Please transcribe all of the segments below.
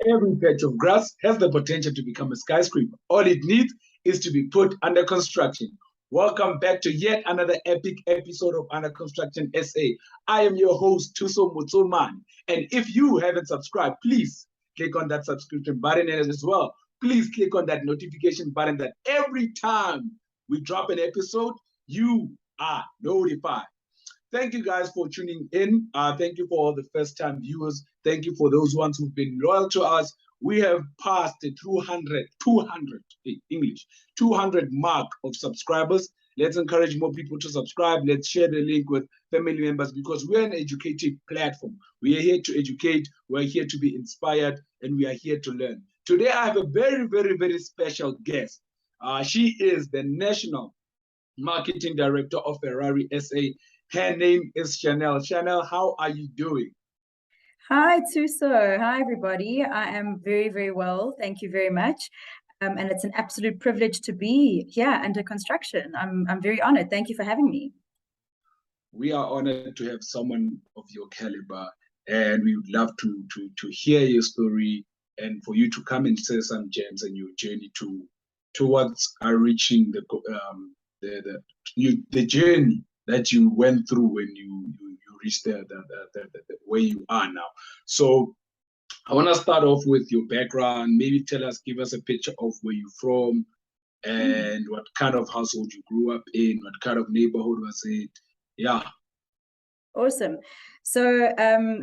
Every patch of grass has the potential to become a skyscraper. All it needs is to be put under construction. Welcome back to yet another epic episode of Under Construction SA. I am your host, Thuso Motsomane. And if you haven't subscribed, please click on that subscription button, and as well, please click on that notification button that every time we drop an episode, you are notified. Thank you guys for tuning in. Thank you for all the first-time viewers. Thank you for those ones who've been loyal to us. We have passed the 200 mark of subscribers. Let's encourage more people to subscribe. Let's share the link with family members because we're an educative platform. We are here to educate, we're here to be inspired, and we are here to learn. Today, I have a very, very, very special guest. She is the National Marketing Director of Ferrari SA. Her name is Chanelle. Chanelle, how are you doing? Hi, Thuso. Hi, everybody. I am very, very well. Thank you very much. And it's an absolute privilege to be here under construction. I'm very honored. Thank you for having me. We are honored to have someone of your caliber, and we would love to hear your story and for you to come and share some gems and your journey towards reaching the journey that you went through when you reached the where you are now. So I want to start off with your background. Maybe give us a picture of where you're from and what kind of household you grew up in, what kind of neighborhood was it? Yeah. Awesome. So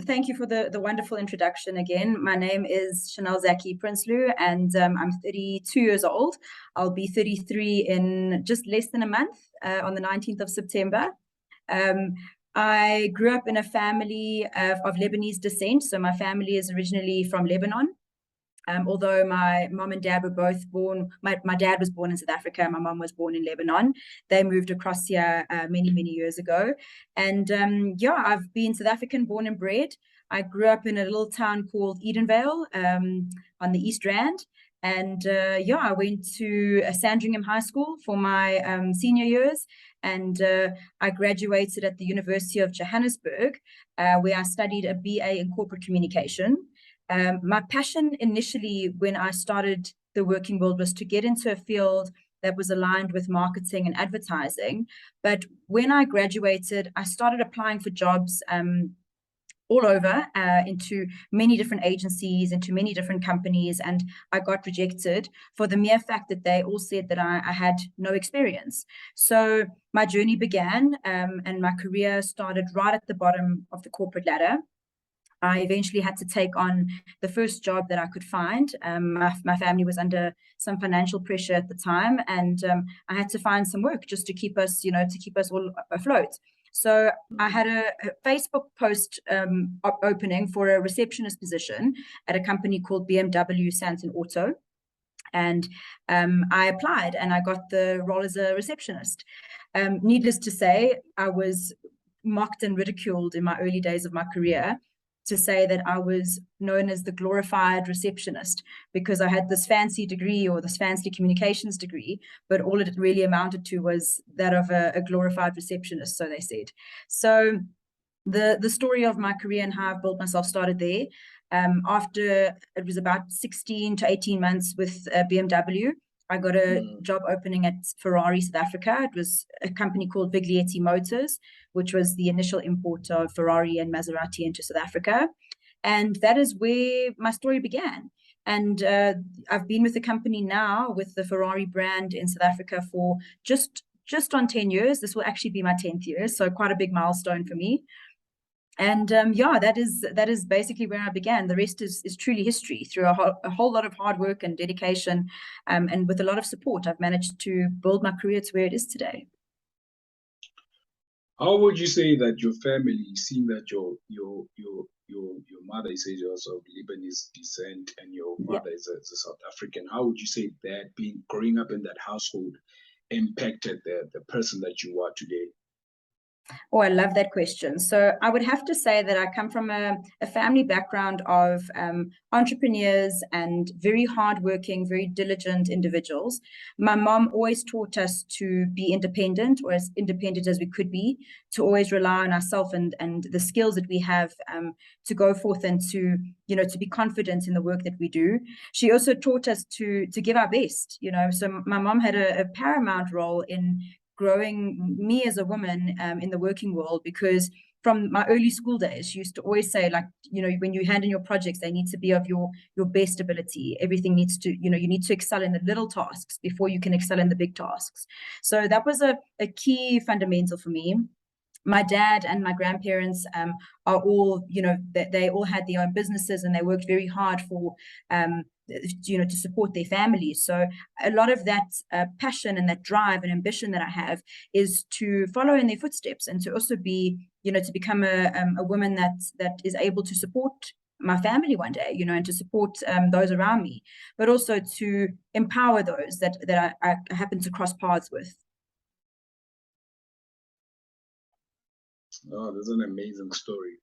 thank you for the wonderful introduction again. My name is Chanelle Zackey-Prinsloo, and I'm 32 years old. I'll be 33 in just less than a month on the 19th of September. I grew up in a family of Lebanese descent. So my family is originally from Lebanon. Although my mom and dad were both born, my dad was born in South Africa, my mom was born in Lebanon. They moved across here many, many years ago. And yeah, I've been South African born and bred. I grew up in a little town called Edenvale on the East Rand. And yeah, I went to Sandringham High School for my senior years. And I graduated at the University of Johannesburg, where I studied a BA in corporate communication. My passion initially when I started the working world was to get into a field that was aligned with marketing and advertising. But when I graduated, I started applying for jobs all over into many different agencies, into many different companies, and I got rejected for the mere fact that they all said that I had no experience. So my journey began and my career started right at the bottom of the corporate ladder. I eventually had to take on the first job that I could find. My family was under some financial pressure at the time, and I had to find some work just to keep us, to keep us all afloat. So I had a Facebook post opening for a receptionist position at a company called BMW Santon Auto. And I applied and I got the role as a receptionist. Needless to say, I was mocked and ridiculed in my early days of my career to say that I was known as the glorified receptionist because I had this fancy degree or this fancy communications degree, but all it really amounted to was that of a glorified receptionist, so they said. So the story of my career and how I've built myself started there. After it was about 16 to 18 months with BMW, I got a job opening at Ferrari South Africa. It was a company called Viglietti Motors, which was the initial importer of Ferrari and Maserati into South Africa. And that is where my story began. And I've been with the company now with the Ferrari brand in South Africa for just on 10 years. This will actually be my 10th year, so quite a big milestone for me. And yeah, that is basically where I began. The rest is truly history. Through a whole lot of hard work and dedication, and with a lot of support, I've managed to build my career to where it is today. How would you say that your family, seeing that your mother is also of Lebanese descent and your father is a South African, how would you say that growing up in that household impacted the person that you are today? Oh, I love that question. So I would have to say that I come from a family background of entrepreneurs and very hardworking, very diligent individuals. My mom always taught us to be independent, or as independent as we could be, to always rely on ourselves and the skills that we have to go forth and to, to be confident in the work that we do. She also taught us to give our best, So my mom had a paramount role in growing me as a woman in the working world, because from my early school days, she used to always say, like, when you hand in your projects, they need to be of your best ability. Everything needs to, you need to excel in the little tasks before you can excel in the big tasks. So that was a key fundamental for me. My dad and my grandparents are all, they all had their own businesses, and they worked very hard for to support their families. So a lot of that passion and that drive and ambition that I have is to follow in their footsteps, and to also be, to become a woman that is able to support my family one day, and to support those around me, but also to empower those that I happen to cross paths with. Oh, that's an amazing story.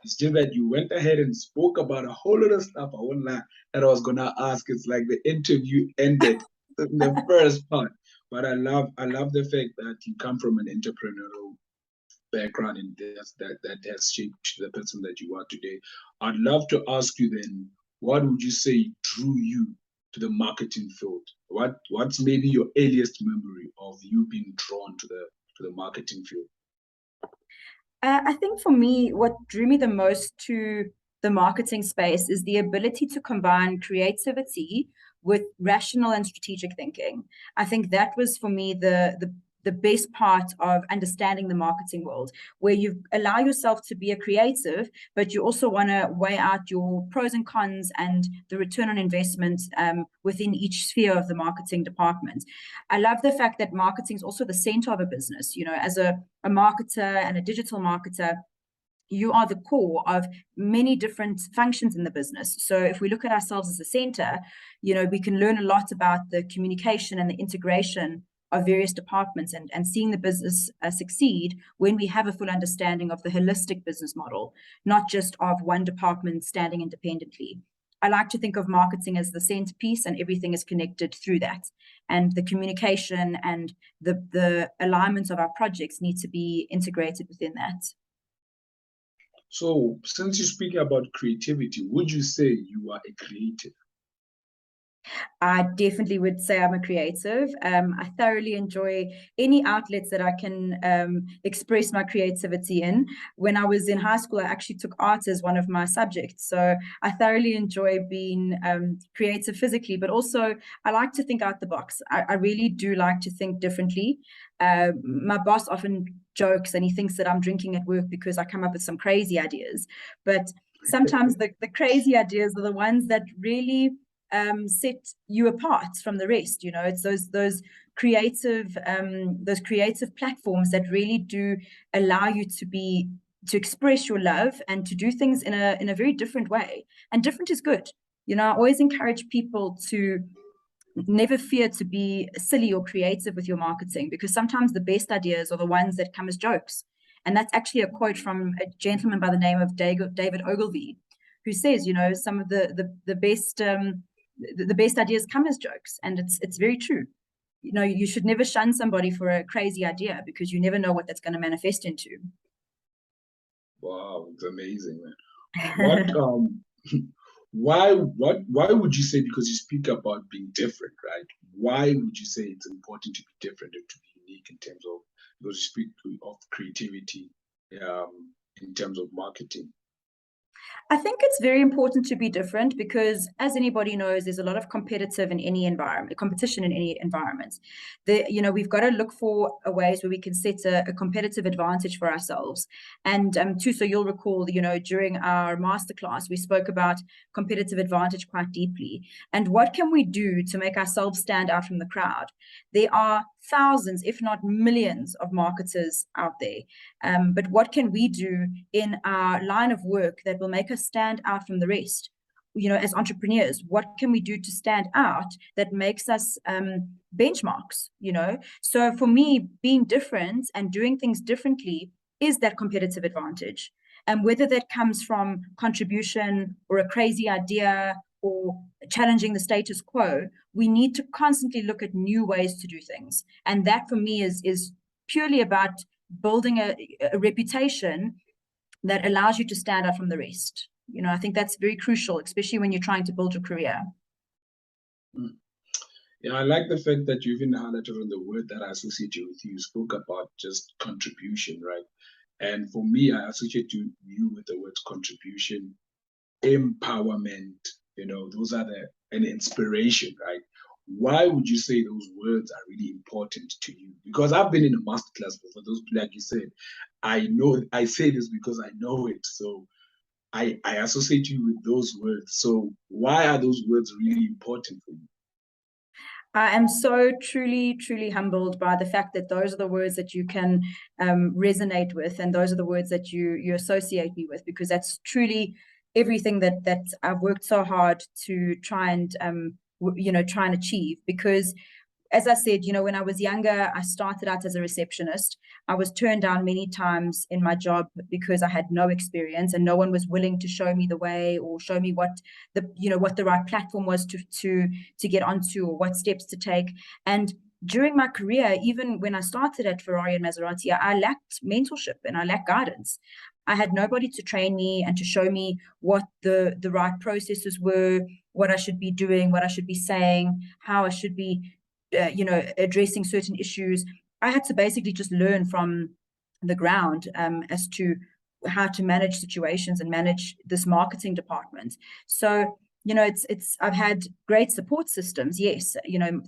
It's just that you went ahead and spoke about a whole lot of stuff. I won't lie, that I was gonna ask. It's like the interview ended in the first part. But I love the fact that you come from an entrepreneurial background, and that has shaped the person that you are today. I'd love to ask you then, what would you say drew you to the marketing field? What's maybe your earliest memory of you being drawn to the marketing field? I think for me, what drew me the most to the marketing space is the ability to combine creativity with rational and strategic thinking. I think that was for me the best part of understanding the marketing world, where you allow yourself to be a creative, but you also want to weigh out your pros and cons and the return on investment within each sphere of the marketing department. I love the fact that marketing is also the center of a business. As a marketer and a digital marketer, you are the core of many different functions in the business. So if we look at ourselves as a center, we can learn a lot about the communication and the integration of various departments, and seeing the business succeed when we have a full understanding of the holistic business model, not just of one department standing independently. I like to think of marketing as the centerpiece, and everything is connected through that. And the communication and the alignment of our projects need to be integrated within that. So, since you're speaking about creativity, would you say you are a creative? I definitely would say I'm a creative. I thoroughly enjoy any outlets that I can express my creativity in. When I was in high school, I actually took art as one of my subjects. So I thoroughly enjoy being creative physically, but also I like to think out the box. I really do like to think differently. My boss often jokes, and he thinks that I'm drinking at work because I come up with some crazy ideas. But sometimes the crazy ideas are the ones that really set you apart from the rest. It's those creative platforms that really do allow you to express your love and to do things in a very different way. And different is good. I always encourage people to never fear to be silly or creative with your marketing, because sometimes the best ideas are the ones that come as jokes. And that's actually a quote from a gentleman by the name of David Ogilvy, who says, some of the best ideas come as jokes, and it's very true. You should never shun somebody for a crazy idea, because you never know what that's going to manifest into. Wow, it's amazing, man. Why would you say, because you speak about being different, right? Why would you say it's important to be different and to be unique in terms of, because you speak of creativity in terms of marketing? I think it's very important to be different, because as anybody knows, there's a lot of competition in any environment. We've got to look for ways where we can set a competitive advantage for ourselves. And Thuso, you'll recall, during our masterclass, we spoke about competitive advantage quite deeply. And what can we do to make ourselves stand out from the crowd? There are thousands, if not millions, of marketers out there. But what can we do in our line of work that will make us stand out from the rest? as entrepreneurs, what can we do to stand out that makes us benchmarks, So for me, being different and doing things differently is that competitive advantage. And whether that comes from contribution or a crazy idea or challenging the status quo, we need to constantly look at new ways to do things. And that for me is purely about building a reputation that allows you to stand out from the rest. I think that's very crucial, especially when you're trying to build your career. Yeah, I like the fact that you even highlighted on the word that I associate you with. You spoke about just contribution, right? And for me, I associate you with the words contribution, empowerment, those are an inspiration, right? Why would you say those words are really important to you? Because I've been in a masterclass before. Those, like you said, I say this because I know it. So I associate you with those words. So why are those words really important for you? I am so truly, truly humbled by the fact that those are the words that you can resonate with, and those are the words that you associate me with, because that's truly everything that I've worked so hard to try and try and achieve. Because as I said, when I was younger, I started out as a receptionist. I was turned down many times in my job because I had no experience and no one was willing to show me the way or show me what the right platform was to get onto or what steps to take. And during my career, even when I started at Ferrari and Maserati, I lacked mentorship and I lacked guidance. I had nobody to train me and to show me what the right processes were, what I should be doing, what I should be saying, how I should be addressing certain issues. I had to basically just learn from the ground as to how to manage situations and manage this marketing department. So, I've had great support systems, yes,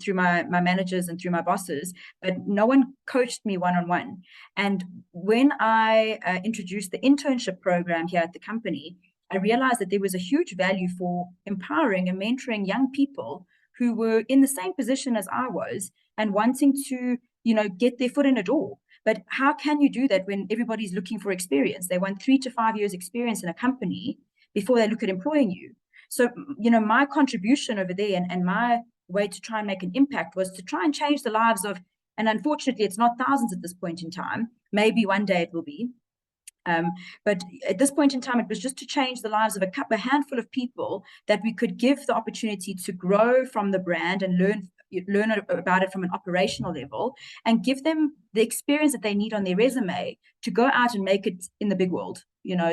through my managers and through my bosses, but no one coached me one-on-one. And when I introduced the internship program here at the company, I realized that there was a huge value for empowering and mentoring young people who were in the same position as I was and wanting to, get their foot in a door. But how can you do that when everybody's looking for experience? They want 3 to 5 years experience in a company before they look at employing you. So, my contribution over there and my way to try and make an impact was to try and change the lives of, and unfortunately, it's not thousands at this point in time. Maybe one day it will be. But at this point in time, it was just to change the lives of a handful of people that we could give the opportunity to grow from the brand and learn about it from an operational level and give them the experience that they need on their resume to go out and make it in the big world.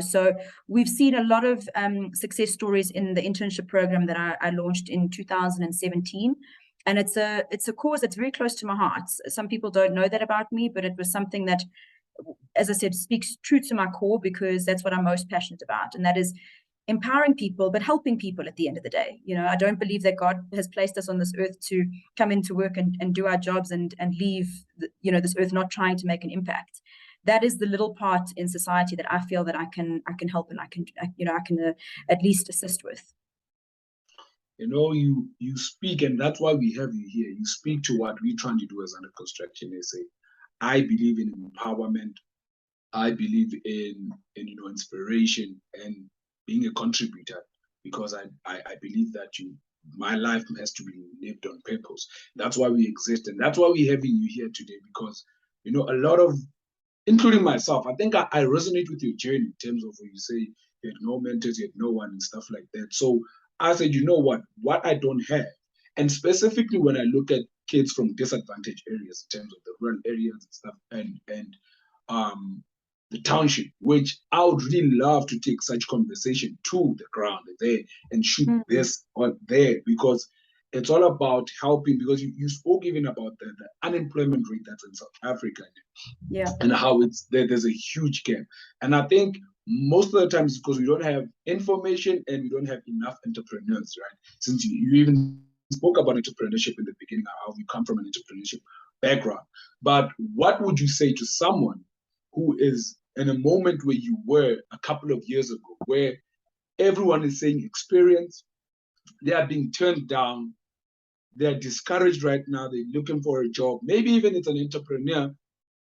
So we've seen a lot of success stories in the internship program that I launched in 2017. And it's a cause that's very close to my heart. Some people don't know that about me, but it was something that, as I said, speaks true to my core, because that's what I'm most passionate about. And that is empowering people, but helping people at the end of the day. I don't believe that God has placed us on this earth to come into work and do our jobs and leave, this earth not trying to make an impact. That is the little part in society that I feel that I can help and I can at least assist with. You speak, and that's why we have you here. You speak to what we're trying to do as Under Construction SA. I believe in empowerment. I believe in inspiration and being a contributor, because I believe that my life has to be lived on purpose. That's why we exist, and that's why we're having you here today, because a lot of, including myself, I think I resonate with your journey in terms of when you say you had no mentors, you had no one and stuff like that. So I said, what I don't have, and specifically when I look at kids from disadvantaged areas in terms of the rural areas and stuff, and the township, which I would really love to take such conversation to the ground there and shoot this on there, because it's all about helping, because you spoke even about the unemployment rate that's in South Africa, and how there's a huge gap. And I think most of the time it's because we don't have information and we don't have enough entrepreneurs, right? Since you even spoke about entrepreneurship in the beginning, how you come from an entrepreneurship background. But what would you say to someone who is in a moment where you were a couple of years ago, where everyone is saying experience, they are being turned down, they're discouraged right now, they're looking for a job, maybe even it's an entrepreneur,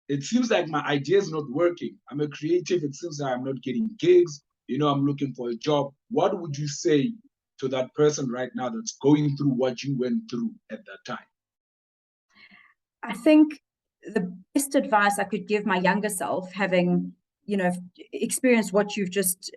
it seems like my idea is not working, I'm a creative, it seems like I'm not getting gigs, I'm looking for a job. What would you say to that person right now that's going through what you went through at that time? I think the best advice I could give my younger self, having, experienced what you've just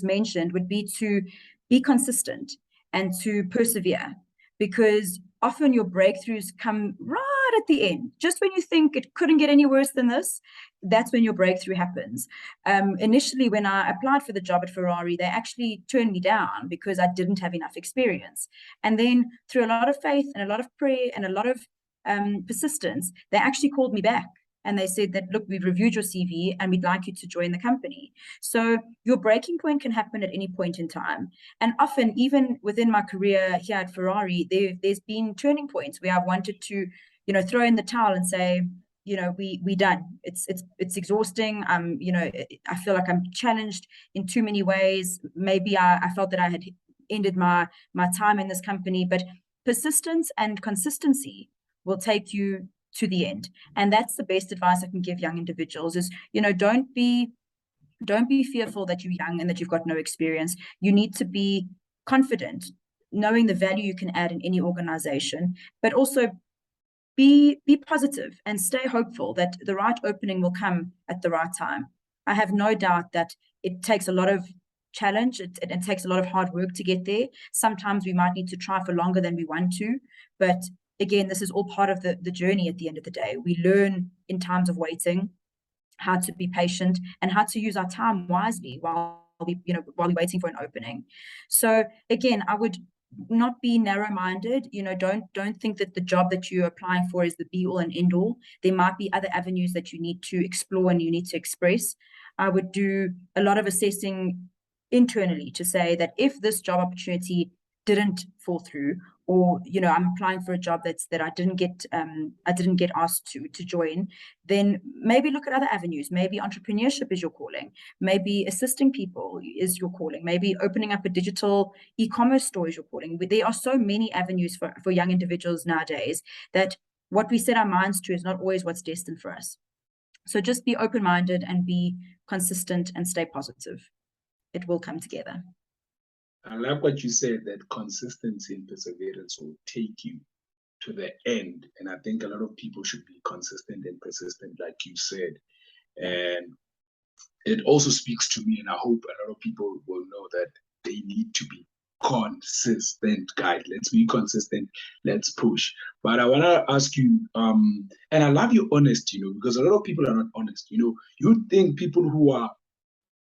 mentioned, would be to be consistent and to persevere, because often your breakthroughs come right at the end. Just when you think it couldn't get any worse than this, that's when your breakthrough happens. Initially, when I applied for the job at Ferrari, they actually turned me down because I didn't have enough experience. And then through a lot of faith and a lot of prayer and a lot of persistence, they actually called me back and they said that, look, we've reviewed your CV and we'd like you to join the company. So your breaking point can happen at any point in time. And often, even within my career here at Ferrari, there's been turning points where I've wanted to, throw in the towel and say, we done. It's exhausting. I feel like I'm challenged in too many ways. Maybe I felt that I had ended my time in this company, but persistence and consistency will take you to the end. And that's the best advice I can give young individuals is, don't be fearful that you're young and that you've got no experience. You need to be confident, knowing the value you can add in any organization, but also be positive and stay hopeful that the right opening will come at the right time. I have no doubt that it takes a lot of challenge. It takes a lot of hard work to get there. Sometimes we might need to try for longer than we want to, but again, this is all part of the journey at the end of the day. We learn in times of waiting how to be patient and how to use our time wisely while we're waiting for an opening. So again, I would not be narrow-minded. Don't think that the job that you're applying for is the be-all and end-all. There might be other avenues that you need to explore and you need to express. I would do a lot of assessing internally to say that if this job opportunity didn't fall through, or I'm applying for a job that I didn't get asked to join, then maybe look at other avenues. Maybe entrepreneurship is your calling. Maybe assisting people is your calling. Maybe opening up a digital e-commerce store is your calling. There are so many avenues for young individuals nowadays that what we set our minds to is not always what's destined for us. So just be open-minded and be consistent and stay positive. It will come together. I like what you said, that consistency and perseverance will take you to the end. And I think a lot of people should be consistent and persistent, like you said. And it also speaks to me, and I hope a lot of people will know that they need to be consistent, guys. Let's be consistent. Let's push. But I want to ask you, and I love your honesty, because a lot of people are not honest. You think people who are,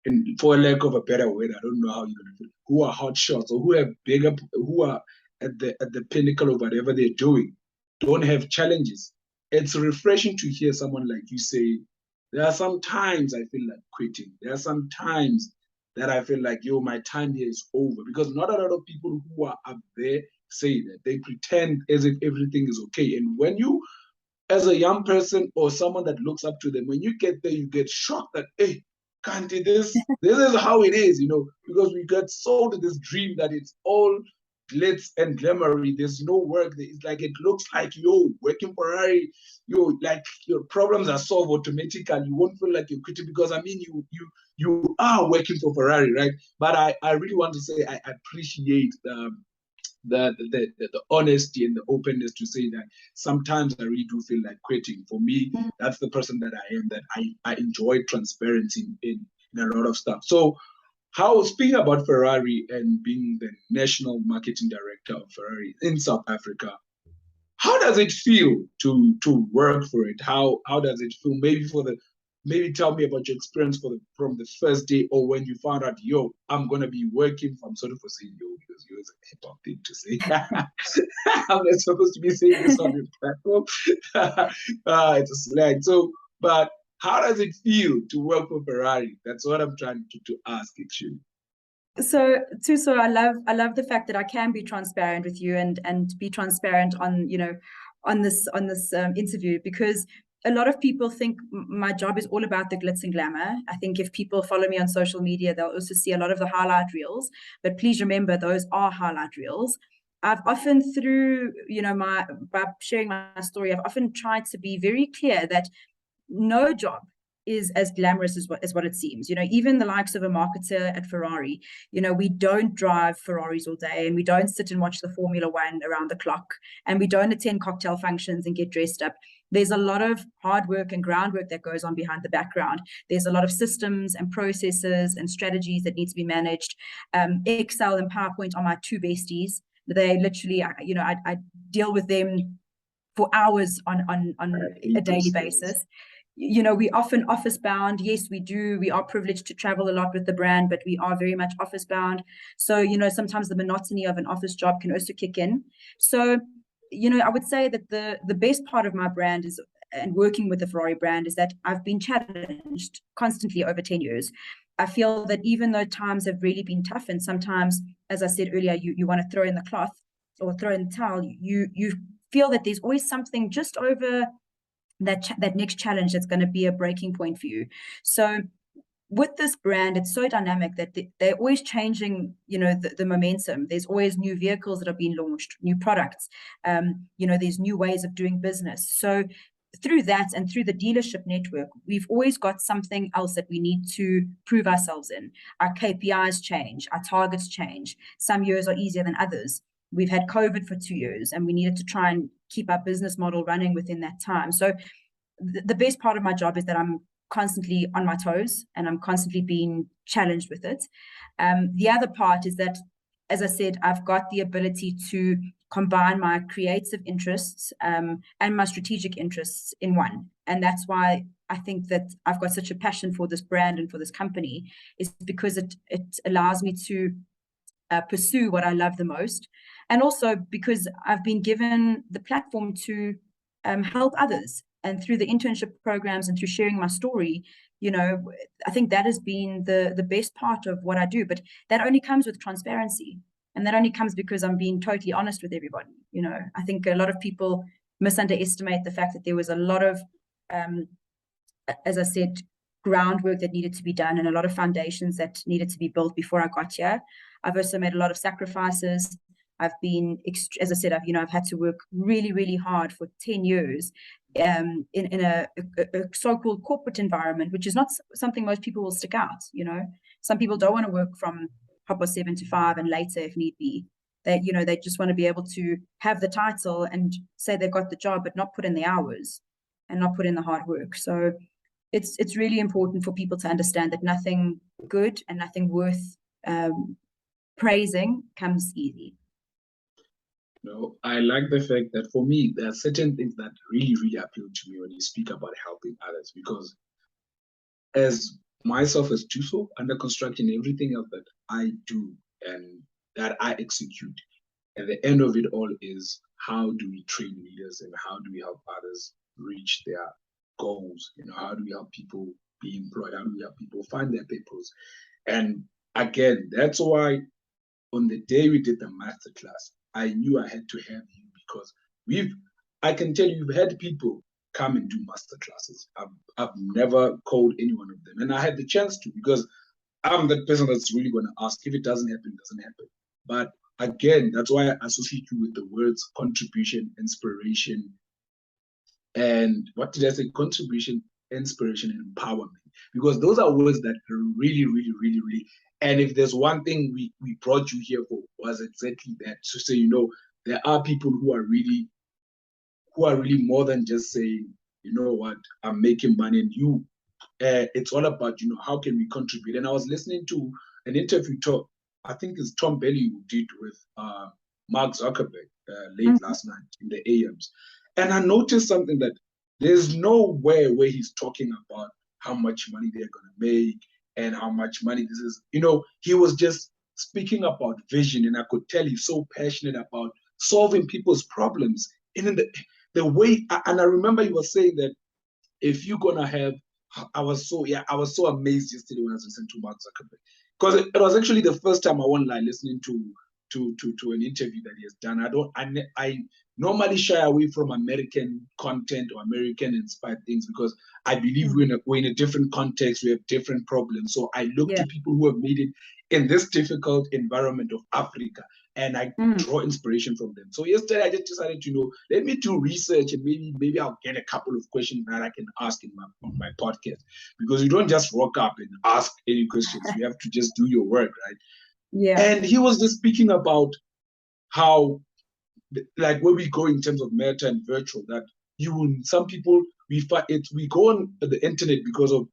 and for lack of a better word, I don't know how you're gonna feel, who are hot shots or who are at the pinnacle of whatever they're doing, don't have challenges. It's refreshing to hear someone like you say, there are some times I feel like quitting. There are some times that I feel like, my time here is over. Because not a lot of people who are up there say that. They pretend as if everything is okay. And when you, as a young person or someone that looks up to them, when you get there, you get shocked that, hey, Kanti, this is how it is, because we got sold this dream that it's all glitz and glamoury. There's no work. It's like, it looks like working for Ferrari, like your problems are solved automatically. You won't feel like you're quitting because you are working for Ferrari, right? But I really want to say I appreciate the honesty and the openness to say that sometimes I really do feel like quitting. For me, that's the person that I am, that I enjoy transparency in a lot of stuff. So speaking about Ferrari and being the national marketing director of Ferrari in South Africa, how does it feel to work for it? How does it feel? Maybe tell me about your experience from the first day, or when you found out, I'm going to be working from, sort of for saying because it's a hip hop thing to say. I'm not supposed to be saying this on the platform. It's a slang. So, but how does it feel to work for Ferrari? That's what I'm trying to ask, actually. So Thuso, I love the fact that I can be transparent with you and be transparent on this interview, because a lot of people think my job is all about the glitz and glamour. I think if people follow me on social media, they'll also see a lot of the highlight reels. But please remember, those are highlight reels. I've often, through by sharing my story, I've often tried to be very clear that no job is as glamorous as what it seems. You know, even the likes of a marketer at Ferrari, you know, we don't drive Ferraris all day, and we don't sit and watch the Formula One around the clock, and we don't attend cocktail functions and get dressed up. There's a lot of hard work and groundwork that goes on behind the background. There's a lot of systems and processes and strategies that need to be managed. Excel and PowerPoint are my two besties. They literally, you know, I deal with them for hours on a daily basis. You know, we often office bound. Yes, we do. We are privileged to travel a lot with the brand, but we are very much office bound. So, you know, sometimes the monotony of an office job can also kick in. So, you know, I would say that the best part of my brand is, and working with the Ferrari brand, is that I've been challenged constantly over 10 years. I feel that even though times have really been tough, and sometimes, as I said earlier, you want to throw in the cloth or throw in the towel, you feel that there's always something just over that next challenge that's going to be a breaking point for you. So with this brand, it's so dynamic that they're always changing, you know, the momentum. There's always new vehicles that are being launched, new products, you know, there's new ways of doing business. So through that and through the dealership network, we've always got something else that we need to prove ourselves in. Our KPIs change, our targets change. Some years are easier than others. We've had COVID for 2 years, and we needed to try and keep our business model running within that time. So the best part of my job is that I'm constantly on my toes, and I'm constantly being challenged with it. The other part is that, as I said, I've got the ability to combine my creative interests and my strategic interests in one. And that's why I think that I've got such a passion for this brand and for this company, is because it allows me to pursue what I love the most. And also because I've been given the platform to help others. And through the internship programs and through sharing my story, you know, I think that has been the best part of what I do. But that only comes with transparency. And that only comes because I'm being totally honest with everybody. You know, I think a lot of people misunderestimate the fact that there was a lot of, as I said, groundwork that needed to be done, and a lot of foundations that needed to be built before I got here. I've also made a lot of sacrifices. I've been, as I said, I've had to work really, really hard for 10 years in a so-called corporate environment, which is not something most people will stick out. You know, some people don't want to work from 7 to 5 and later if need be. They, you know, they just want to be able to have the title and say they've got the job, but not put in the hours and not put in the hard work. So it's really important for people to understand that nothing good and nothing worth praising comes easy. No, I like the fact that for me, there are certain things that really, really appeal to me when you speak about helping others, because as myself as Thuso, under construction, everything else that I do and that I execute, at the end of it all is how do we train leaders and how do we help others reach their goals? You know, how do we help people be employed? How do we help people find their purpose? And again, that's why on the day we did the masterclass, I knew I had to have you, because I can tell you, we've had people come and do masterclasses. I've never called any one of them. And I had the chance to, because I'm that person that's really going to ask. If it doesn't happen, it doesn't happen. But again, that's why I associate you with the words contribution, inspiration, and what did I say? Contribution, inspiration, and empowerment. Because those are words that are really, really, really, really. And if there's one thing we brought you here for, was exactly that. So say, you know, there are people who are really more than just saying, you know what, I'm making money, and you, it's all about, you know, how can we contribute? And I was listening to an interview talk, I think it's Tom Belly who did with Mark Zuckerberg late last night in the AMs. And I noticed something, that there's nowhere where he's talking about how much money they're going to make and how much money this is. You know, he was just speaking about vision, and I could tell he's so passionate about solving people's problems. And in the way, and I remember he was saying that if you're going to have, I was so amazed yesterday when I was listening to Mark Zuckerberg, because it was actually the first time I won't lie listening to an interview that he has done. I normally shy away from American content or American inspired things, because I believe we're in a different context, we have different problems. So I look to people who have made it in this difficult environment of Africa, and I draw inspiration from them. So yesterday I just decided to, let me do research, and maybe I'll get a couple of questions that I can ask on my podcast, because you don't just walk up and ask any questions. You have to just do your work, right? Yeah. And he was just speaking about how, like, where we go in terms of meta and virtual, that some people, we go on the internet because of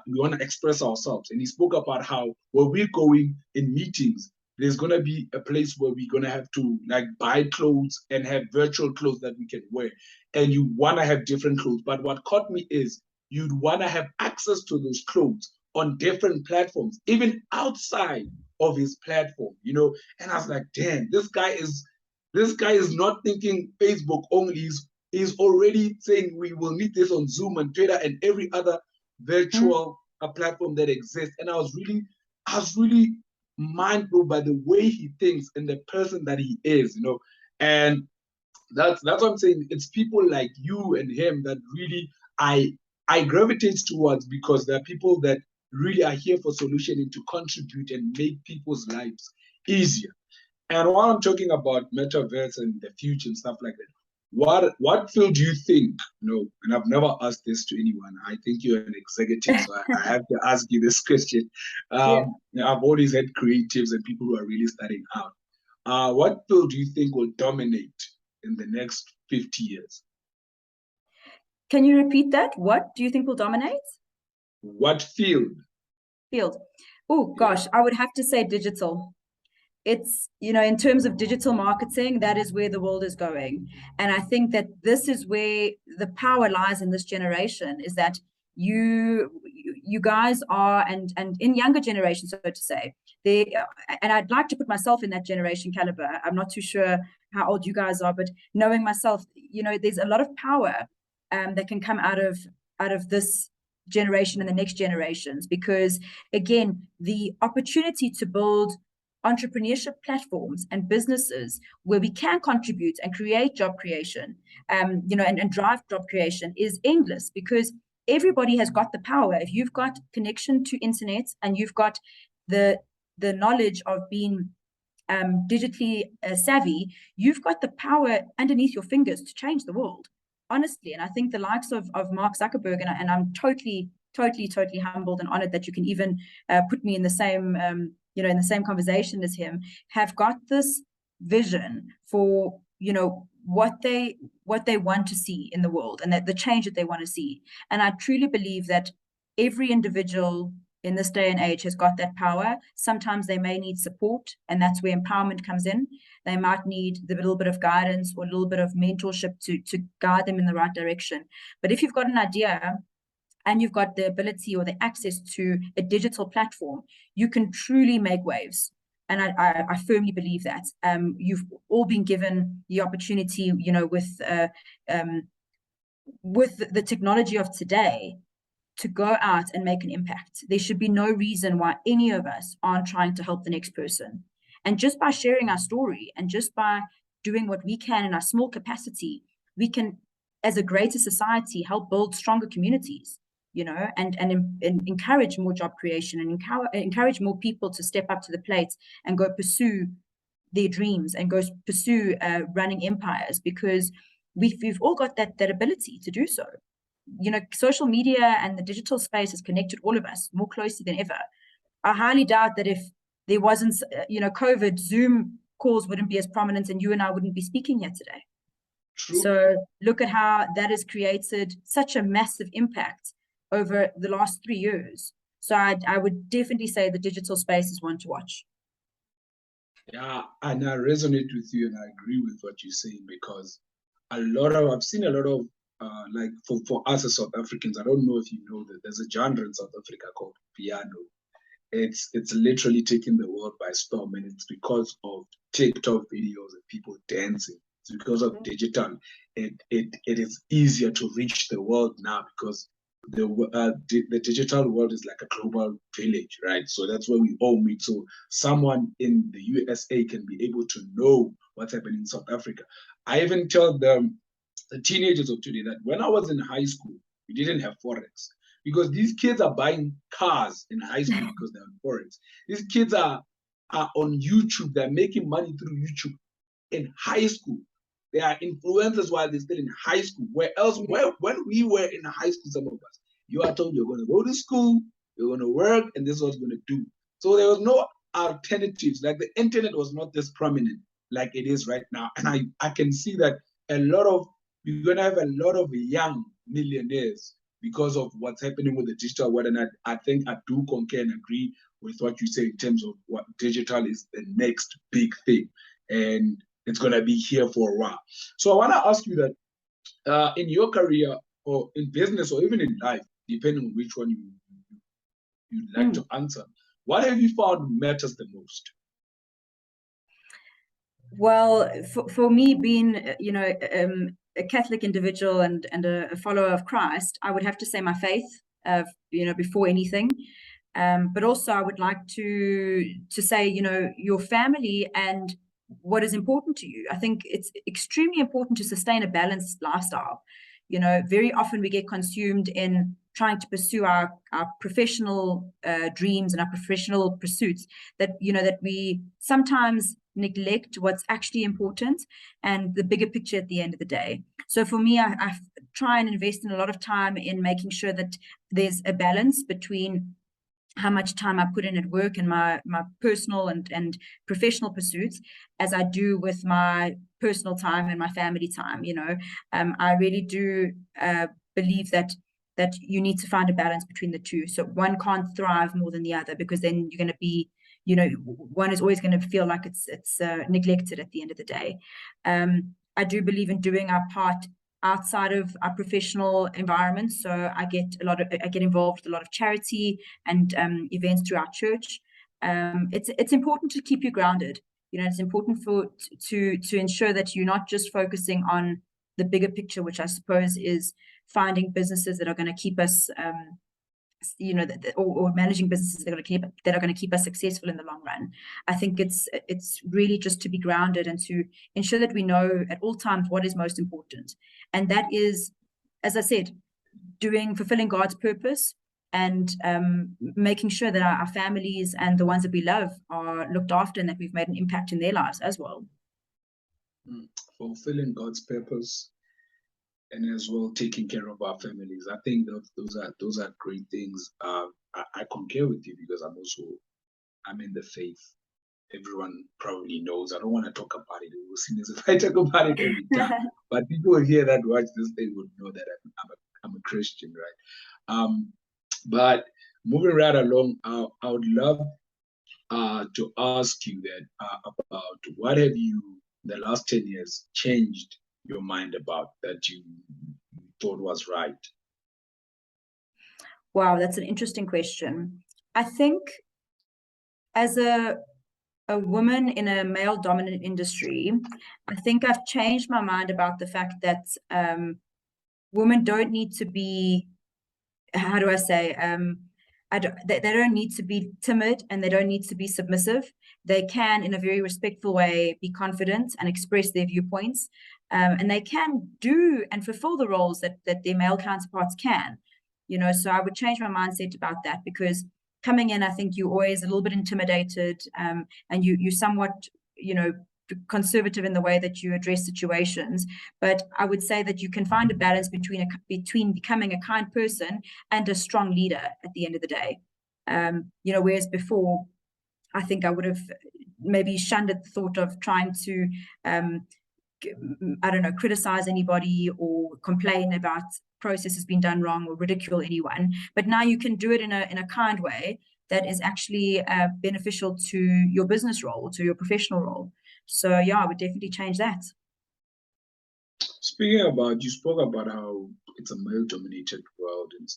we want to express ourselves. And he spoke about how where we're going in meetings, there's going to be a place where we're going to have to like buy clothes and have virtual clothes that we can wear. And you want to have different clothes. But what caught me is you'd want to have access to those clothes on different platforms, even outside of his platform, And I was like, damn, this guy is not thinking Facebook only. He's already saying we will need this on Zoom and Twitter and every other virtual platform that exists. And I was really mind blown by the way he thinks and the person that he is, And that's what I'm saying. It's people like you and him that really I gravitate towards, because there are people that really are here for solution and to contribute and make people's lives easier. And while I'm talking about metaverse and the future and stuff like that, what field do you think, and I've never asked this to anyone, I think you're an executive, so I have to ask you this question. I've always had creatives and people who are really starting out. What field do you think will dominate in the next 50 years? Can you repeat that? What do you think will dominate? What field? Oh, gosh, I would have to say digital. It's, in terms of digital marketing, that is where the world is going. And I think that this is where the power lies in this generation, is that you guys are, and in younger generations, so to say, and I'd like to put myself in that generation caliber. I'm not too sure how old you guys are, but knowing myself, there's a lot of power that can come out of this generation and the next generations, because again, the opportunity to build entrepreneurship platforms and businesses where we can contribute and create job creation, and drive job creation is endless, because everybody has got the power. If you've got connection to internet and you've got the knowledge of being digitally savvy, you've got the power underneath your fingers to change the world, honestly. And I think the likes of Mark Zuckerberg, and I'm totally humbled and honored that you can even put me in the same in the same conversation as him, have got this vision for what they want to see in the world, and that the change that they want to see. And I truly believe that every individual in this day and age has got that power. Sometimes they may need support, and that's where empowerment comes in. They might need the little bit of guidance or a little bit of mentorship to guide them in the right direction. But if you've got an idea and you've got the ability or the access to a digital platform, you can truly make waves. And I firmly believe that. You've all been given the opportunity, with the technology of today, to go out and make an impact. There should be no reason why any of us aren't trying to help the next person. And just by sharing our story and just by doing what we can in our small capacity, we can, as a greater society, help build stronger communities. And encourage more job creation, and encourage more people to step up to the plate and go pursue their dreams and go pursue running empires, because we've all got that ability to do so. Social media and the digital space has connected all of us more closely than ever. I highly doubt that if there wasn't, COVID, Zoom calls wouldn't be as prominent, and you and I wouldn't be speaking here today. True. So look at how that has created such a massive impact over the last 3 years. So I would definitely say the digital space is one to watch. Yeah, and I resonate with you, and I agree with what you're saying, because I've seen a lot of, like for us as South Africans, I don't know if you know that there's a genre in South Africa called piano. It's literally taking the world by storm, and it's because of TikTok videos and people dancing. It's because of digital. It is easier to reach the world now, because the digital world is like a global village, right? So that's where we all meet. So someone in the USA can be able to know what's happening in South Africa. I even tell the teenagers of today that when I was in high school, we didn't have Forex, because these kids are buying cars in high school because they're on Forex. These kids are are on YouTube. They're making money through YouTube in high school. They are influencers while they're still in high school. When we were in high school, some of us, you are told you're going to go to school, you're going to work, and this is what you're going to do. So there was no alternatives. Like the internet was not this prominent like it is right now. And I can see that you're going to have a lot of young millionaires because of what's happening with the digital world. And I think I do concur and agree with what you say in terms of what digital is the next big thing. And it's going to be here for a while. So I want to ask you that in your career or in business or even in life, depending on which one you'd like to answer, what have you found matters the most? Well, for me, being a Catholic individual and a follower of Christ, I would have to say my faith, before anything. But also, I would like to say, your family and what is important to you. I think it's extremely important to sustain a balanced lifestyle. Very often we get consumed in trying to pursue our professional dreams and our professional pursuits that we sometimes neglect what's actually important and the bigger picture at the end of the day. So for me, I try and invest in a lot of time in making sure that there's a balance between how much time I put in at work and my personal and professional pursuits as I do with my personal time and my family time. I really do believe that you need to find a balance between the two. So one can't thrive more than the other, because then you're going to be, one is always going to feel like it's neglected at the end of the day. I do believe in doing our part outside of our professional environment. So I get involved with a lot of charity and events through our church. It's important to keep you grounded. It's important to ensure that you're not just focusing on the bigger picture, which I suppose is finding businesses that are going to keep us, or managing businesses that are going to keep us successful in the long run. I think it's really just to be grounded and to ensure that we know at all times what is most important, and that is, as I said, fulfilling God's purpose and making sure that our families and the ones that we love are looked after and that we've made an impact in their lives as well. Fulfilling God's purpose and as well taking care of our families. I think those are great things. I concur with you because I'm in the faith. Everyone probably knows. I don't want to talk about it. It will seem as if I talk about it every time. But people who hear that, watch this, they would know that I'm a Christian, right? But moving right along, I would love to ask you that about what have you, the last 10 years, changed your mind about that you thought was right? Wow, that's an interesting question. I think as a woman in a male-dominant industry, I think I've changed my mind about the fact that women don't need to be, how do I say, they don't need to be timid and they don't need to be submissive. They can, in a very respectful way, be confident and express their viewpoints. And they can do and fulfill the roles that their male counterparts can. So I would change my mindset about that, because coming in, I think you're always a little bit intimidated, and you're somewhat, conservative in the way that you address situations. But I would say that you can find a balance between becoming a kind person and a strong leader at the end of the day. Whereas before, I think I would have maybe shunned at the thought of trying to, criticize anybody or complain about processes being done wrong or ridicule anyone. But now you can do it in a kind way that is actually beneficial to your business role, to your professional role. So yeah, I would definitely change that. You spoke about how it's a male-dominated world, and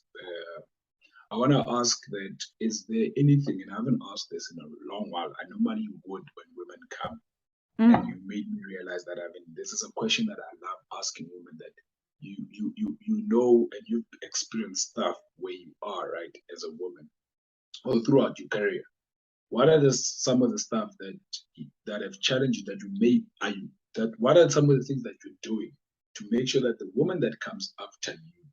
I want to ask that, is there anything, and I haven't asked this in a long while, I normally would when women come, and you made me realize that, this is a question that I love asking women, that you know and you've experienced stuff where you are, right, as a woman, or throughout your career. What are some of the stuff that have challenged you, what are some of the things that you're doing to make sure that the woman that comes after you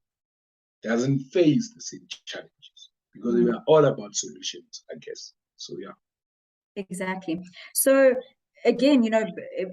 doesn't face the same challenges? Because we are all about solutions, I guess. So yeah. Exactly. So again, you know,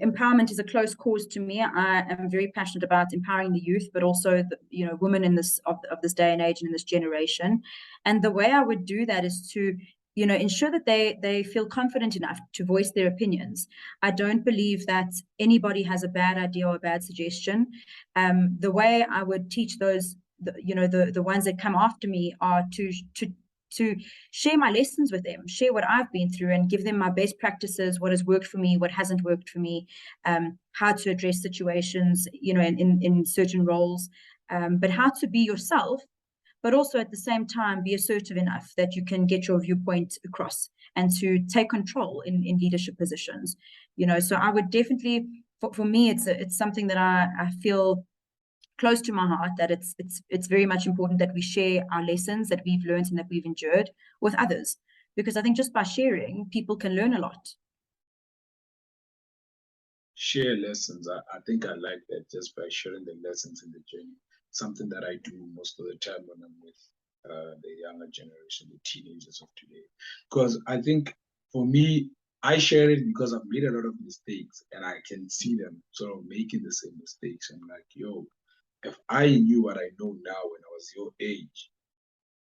empowerment is a close cause to me. I am very passionate about empowering the youth, but also the, you know, women in this of this day and age and in this generation. And the way I would do that is to, you know, ensure that they feel confident enough to voice their opinions. I don't believe that anybody has a bad idea or a bad suggestion. The way I would teach those, you know, the ones that come after me are to share my lessons with them, share what I've been through, and give them my best practices, what has worked for me, what hasn't worked for me, how to address situations, you know, in certain roles, but how to be yourself, but also at the same time be assertive enough that you can get your viewpoint across and to take control in leadership positions. You know, so I would definitely, for me, it's something that I feel close to my heart, that it's very much important that we share our lessons that we've learned and that we've endured with others, because I think just by sharing, people can learn a lot. Share lessons. I think I like that, just by sharing the lessons in the journey. Something that I do most of the time when I'm with the younger generation, the teenagers of today. Because I think for me, I share it because I've made a lot of mistakes and I can see them sort of making the same mistakes. I'm like, yo, if I knew what I know now when I was your age,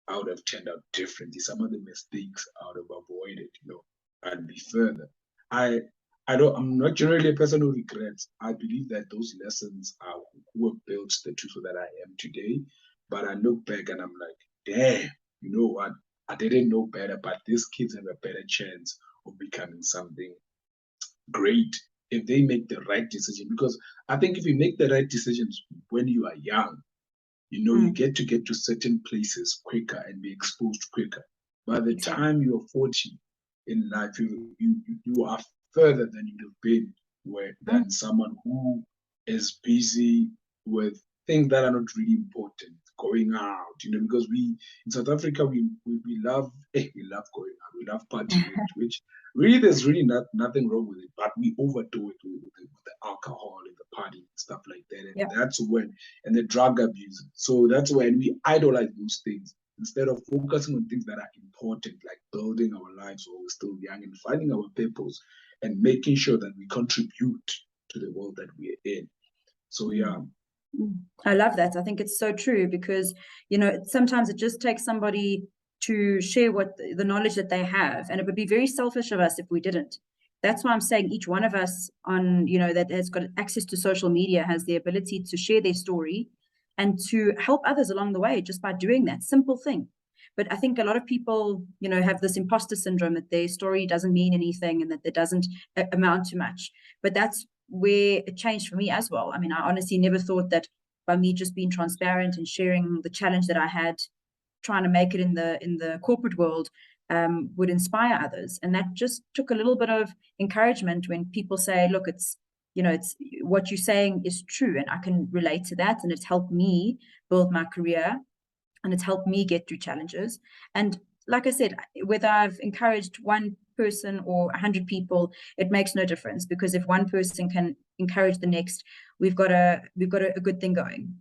I would have turned out differently. Some of the mistakes I would have avoided, you know, I'd be further. I'm not generally a person who regrets. I believe that those lessons are who have built the Thuso that I am today. But I look back and I'm like, damn, you know what? I didn't know better, but these kids have a better chance of becoming something great if they make the right decision. Because I think if you make the right decisions when you are young, you know, you get to certain places quicker and be exposed quicker. By the time you're 40 in life, you are further than you'd have been than someone who is busy with things that are not really important, going out, you know, because we in South Africa we love we love going out, we love partying, which really there's really nothing wrong with it, but we overdo it with the alcohol and the party and stuff like that, and that's when, and the drug abuse. So that's when we idolize those things instead of focusing on things that are important, like building our lives while we're still young and finding our purpose and making sure that we contribute to the world that we are in. So yeah. I love that. I think it's so true, because, you know, sometimes it just takes somebody to share what the knowledge that they have, and it would be very selfish of us if we didn't. That's why I'm saying each one of us on, you know, that has got access to social media has the ability to share their story and to help others along the way just by doing that simple thing. But I think a lot of people, you know, have this imposter syndrome that their story doesn't mean anything and that it doesn't amount to much. But that's where it changed for me as well. I mean, I honestly never thought that by me just being transparent and sharing the challenge that I had trying to make it in the corporate world would inspire others. And that just took a little bit of encouragement when people say, look, it's, you know, it's what you're saying is true and I can relate to that, and it's helped me build my career and it's helped me get through challenges. And like I said, whether I've encouraged one person or 100 people, it makes no difference, because if one person can encourage the next, we've got a good thing going.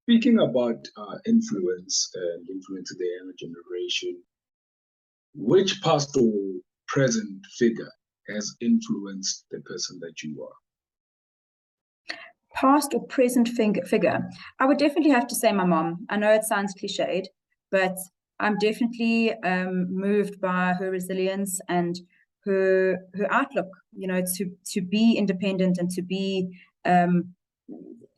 Speaking about influence and influencing the younger generation, which past or present figure has influenced the person that you are? Past or present figure? I would definitely have to say my mom. I know it sounds cliched, but I'm definitely moved by her resilience and her outlook, you know, to be independent and to be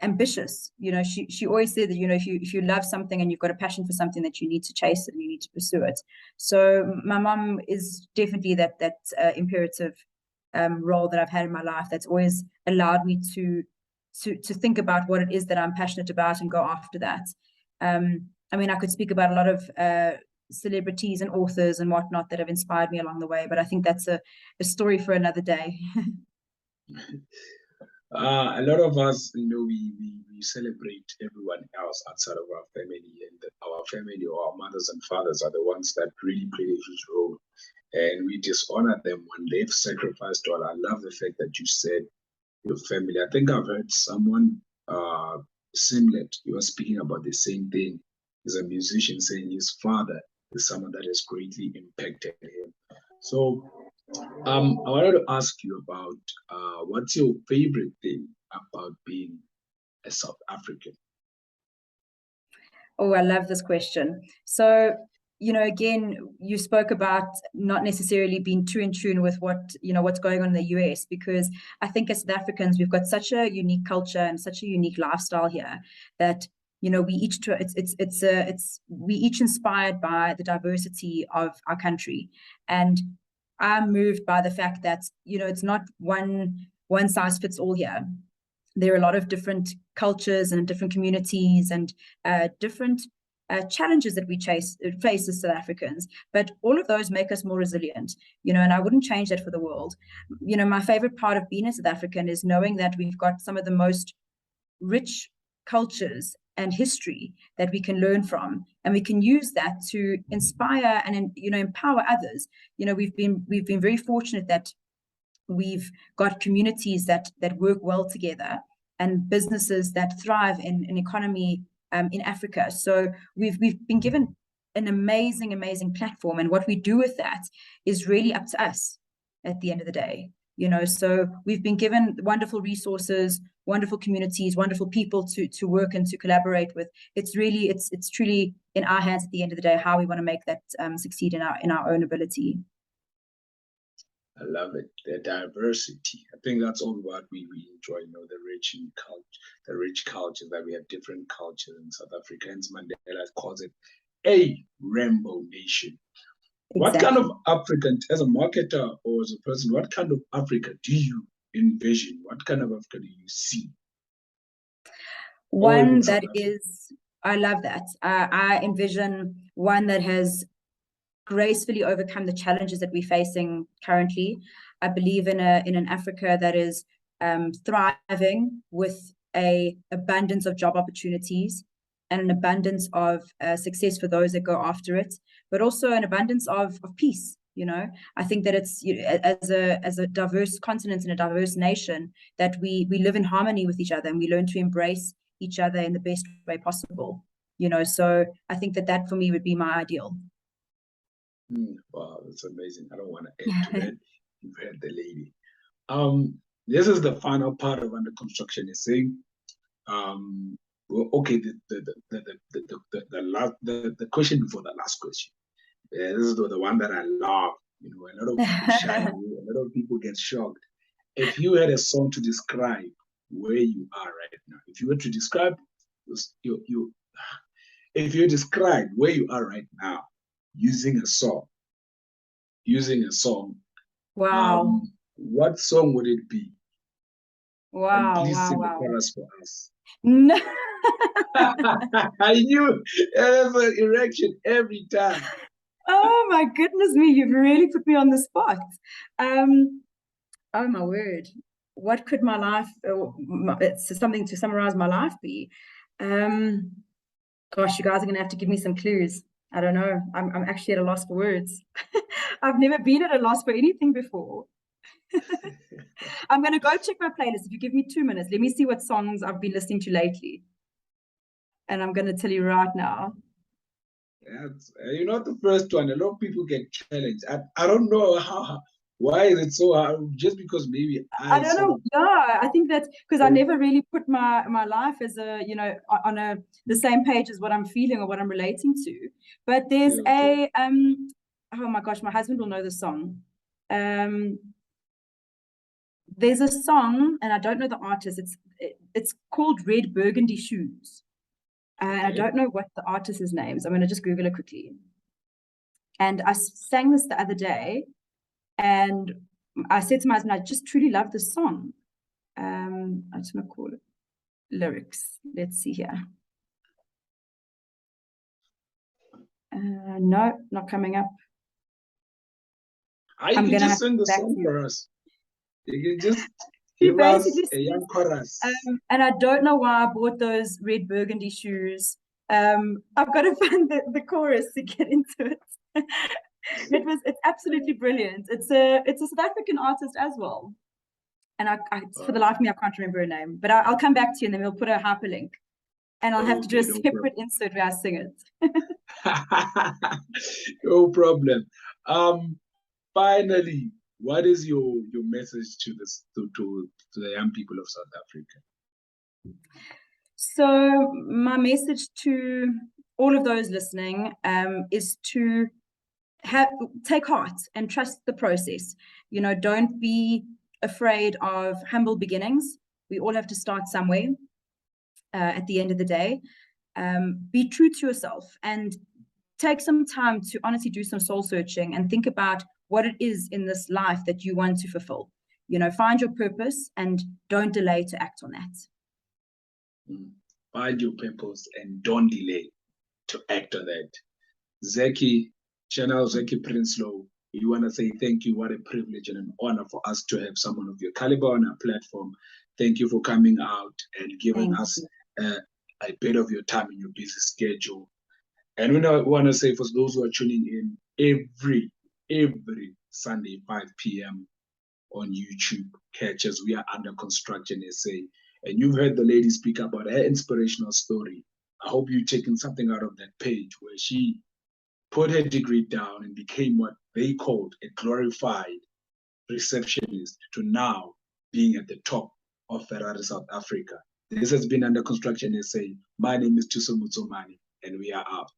ambitious. You know, she always said that, you know, if you love something and you've got a passion for something, that you need to chase it and you need to pursue it. So my mom is definitely that imperative role that I've had in my life that's always allowed me to think about what it is that I'm passionate about and go after that. I mean, I could speak about a lot of celebrities and authors and whatnot that have inspired me along the way, but I think that's a story for another day. A lot of us, you know, we celebrate everyone else outside of our family, and our family or our mothers and fathers are the ones that really play a huge role, and we dishonor them when they've sacrificed all. I love the fact that you said your family. I think I've heard someone similar. You are speaking about the same thing. He's a musician saying his father is someone that has greatly impacted him. So I wanted to ask you about what's your favorite thing about being a South African? Oh, I love this question. So, again, you spoke about not necessarily being too in tune with what's going on in the US, because I think as South Africans, we've got such a unique culture and such a unique lifestyle here that, we each inspired by the diversity of our country. And I'm moved by the fact that, it's not one size fits all here. There are a lot of different cultures and different communities and different challenges that we face as South Africans, but all of those make us more resilient, and I wouldn't change that for the world. My favorite part of being a South African is knowing that we've got some of the most rich cultures and history that we can learn from, and we can use that to inspire and empower others. We've been very fortunate that we've got communities that work well together and businesses that thrive in an economy in Africa. So we've been given an amazing platform, and what we do with that is really up to us at the end of the day. So we've been given wonderful resources, wonderful communities, wonderful people to work and to collaborate with. It's truly in our hands at the end of the day how we want to make that succeed in our own ability. I love it. The diversity. I think that's all what we enjoy, the rich culture, that we have different cultures in South Africa. And Mandela calls it a rainbow nation. Exactly. What kind of African, as a marketer or as a person, what kind of Africa do you envision? What kind of Africa do you see? One that is, I love that. I envision one that has gracefully overcome the challenges that we're facing currently. I believe in an Africa that is thriving with an abundance of job opportunities and an abundance of success for those that go after it, but also an abundance of peace. I think that it's as a diverse continent and a diverse nation that we live in harmony with each other, and we learn to embrace each other in the best way possible. So I think that for me would be my ideal. Wow, that's amazing. I don't want to add to that. You've heard the lady. This is the final part of Under Construction SA. Well, okay, the question before the last question. This is the one that I love. A lot of people shy away, a lot of people get shocked. If you had a song to describe where you are right now, if you were to describe if you describe where you are right now, using a song. Wow. What song would it be? Wow. And please sing the chorus for us. No. I knew there's an erection every time. Oh my goodness me, you've really put me on the spot. Oh my word. What could my life, it's something to summarize my life be? Gosh, you guys are going to have to give me some clues. I don't know. I'm actually at a loss for words. I've never been at a loss for anything before. I'm going to go check my playlist. If you give me 2 minutes, let me see what songs I've been listening to lately. And I'm going to tell you right now. You're not the first one. A lot of people get challenged. I don't know why is it so hard? Just because maybe I don't know. Yeah, I think that's because I never really put my life as on the same page as what I'm feeling or what I'm relating to. But there's oh my gosh, my husband will know the song. There's a song, and I don't know the artist. It's called Red Burgundy Shoes. I don't know what the artist's name is. I'm going to just Google it quickly. And I sang this the other day, and I said to my husband, I just truly love this song. I just want to call it lyrics. Let's see here. No, not coming up. I'm going to sing the song for us. You can just give us a young chorus. And I don't know why I bought those red burgundy shoes. I've got to find the chorus to get into it. It's absolutely brilliant. It's a South African artist as well. And for the life of me, I can't remember her name. But I'll come back to you, and then we'll put a hyperlink. And I'll have to do a Okay, no separate insert where I sing it. No problem. Finally, what is your message to the young people of South Africa? So my message to all of those listening is to take heart and trust the process. You know, don't be afraid of humble beginnings. We all have to start somewhere at the end of the day. Be true to yourself and take some time to honestly do some soul searching and think about what it is in this life that you want to fulfill. You know, find your purpose and don't delay to act on that. Find your purpose and don't delay to act on that. Channelle Zackey-Prinsloo, we want to say thank you. What a privilege and an honor for us to have someone of your caliber on our platform. Thank you for coming out and giving us a bit of your time in your busy schedule. And we want to say for those who are tuning in every Sunday, 5 p.m. on YouTube, catch us. We are Under Construction SA. And you've heard the lady speak about her inspirational story. I hope you're taking something out of that page where she put her degree down and became what they called a glorified receptionist to now being at the top of Ferrari South Africa. This has been Under Construction SA. My name is Thuso, and we are out.